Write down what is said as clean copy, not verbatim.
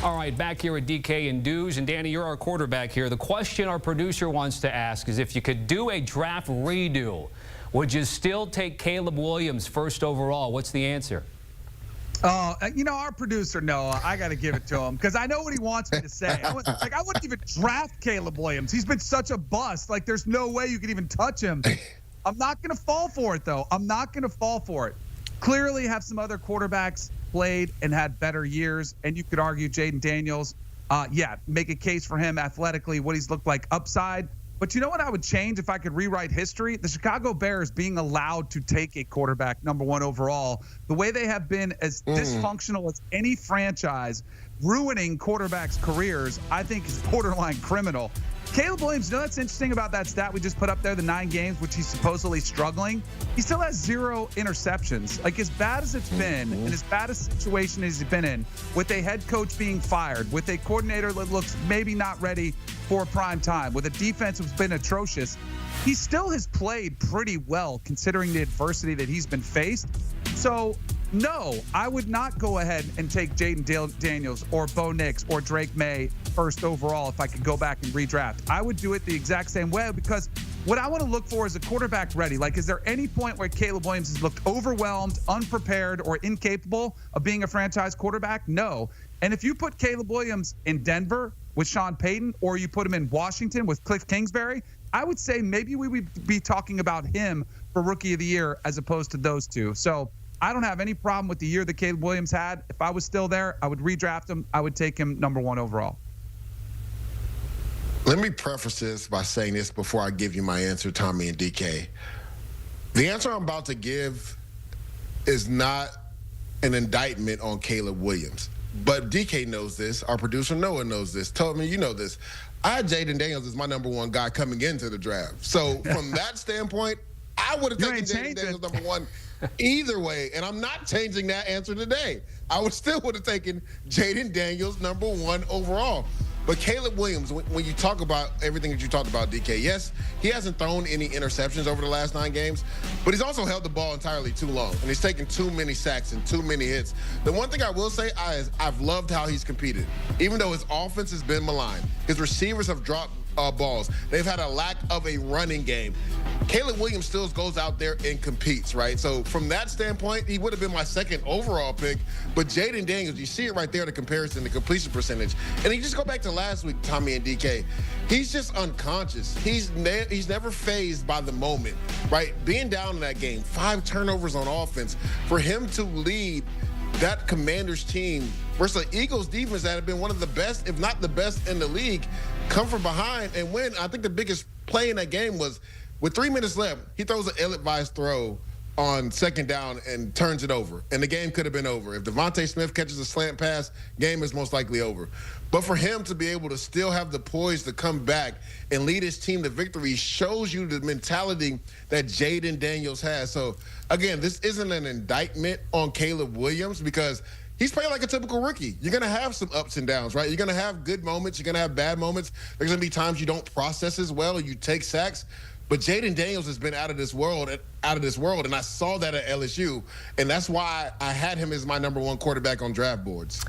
All right, back here at DK and Dews, and Danny, you're our quarterback here. The question our producer wants to ask is if you could do a draft redo, would you still take Caleb Williams first overall? What's the answer? Our producer, Noah, I got to give it to him because I know what he wants me to say. I wouldn't even draft Caleb Williams. He's been such a bust. Like, there's no way you could even touch him. I'm not going to fall for it, though. I'm not going to fall for it. Clearly have some other quarterbacks played and had better years, and you could argue Jaden Daniels, make a case for him athletically, what he's looked like upside. But you know what I would change if I could rewrite history? The Chicago Bears being allowed to take a quarterback #1 overall, the way they have been as dysfunctional as any franchise, ruining quarterbacks' careers, I think is borderline criminal. Caleb Williams, you know that's interesting about that stat we just put up there, the 9 games, which he's supposedly struggling. He still has 0 interceptions. Like, as bad as it's been and as bad a situation as he's been in, with a head coach being fired, with a coordinator that looks maybe not ready for prime time, with a defense that's been atrocious, he still has played pretty well considering the adversity that he's been faced. So, no, I would not go ahead and take Jaden Daniels or Bo Nix or Drake May first overall if I could go back and redraft. I would do it the exact same way because what I want to look for is a quarterback ready. Like, is there any point where Caleb Williams has looked overwhelmed, unprepared, or incapable of being a franchise quarterback? No. And if you put Caleb Williams in Denver with Sean Payton, or you put him in Washington with Cliff Kingsbury, I would say maybe we would be talking about him for Rookie of the Year as opposed to those two. So I don't have any problem with the year that Caleb Williams had. If I was still there, I would redraft him. I would take him #1 overall. Let me preface this by saying this before I give you my answer, Tommy and DK. The answer I'm about to give is not an indictment on Caleb Williams. But DK knows this. Our producer Noah knows this. Told me you know this. I had Jaden Daniels as my #1 guy coming into the draft. So from that standpoint, I would have taken Jaden Daniels #1 either way. And I'm not changing that answer today. I would have taken Jaden Daniels #1 overall. But Caleb Williams, when you talk about everything that you talked about, DK, yes, he hasn't thrown any interceptions over the last 9 games, but he's also held the ball entirely too long, and he's taken too many sacks and too many hits. The one thing I will say is I've loved how he's competed. Even though his offense has been maligned, his receivers have dropped balls. They've had a lack of a running game. Caleb Williams still goes out there and competes, right? So from that standpoint, he would have been my 2nd overall pick. But Jaden Daniels, you see it right there, the comparison, the completion percentage. And you just go back to last week, Tommy and DK. He's just unconscious. He's never fazed by the moment, right? Being down in that game, 5 turnovers on offense, for him to lead that Commanders team versus the Eagles defense that have been one of the best, if not the best in the league, come from behind and win. I think the biggest play in that game was with 3 minutes left, he throws an ill-advised throw on 2nd down and turns it over. And the game could have been over. If Devontae Smith catches a slant pass, game is most likely over. But for him to be able to still have the poise to come back and lead his team to victory shows you the mentality that Jaden Daniels has. So, again, this isn't an indictment on Caleb Williams because he's playing like a typical rookie. You're going to have some ups and downs, right? You're going to have good moments. You're going to have bad moments. There's going to be times you don't process as well. You take sacks. But Jaden Daniels has been out of this world, and I saw that at LSU, and that's why I had him as my #1 quarterback on draft boards.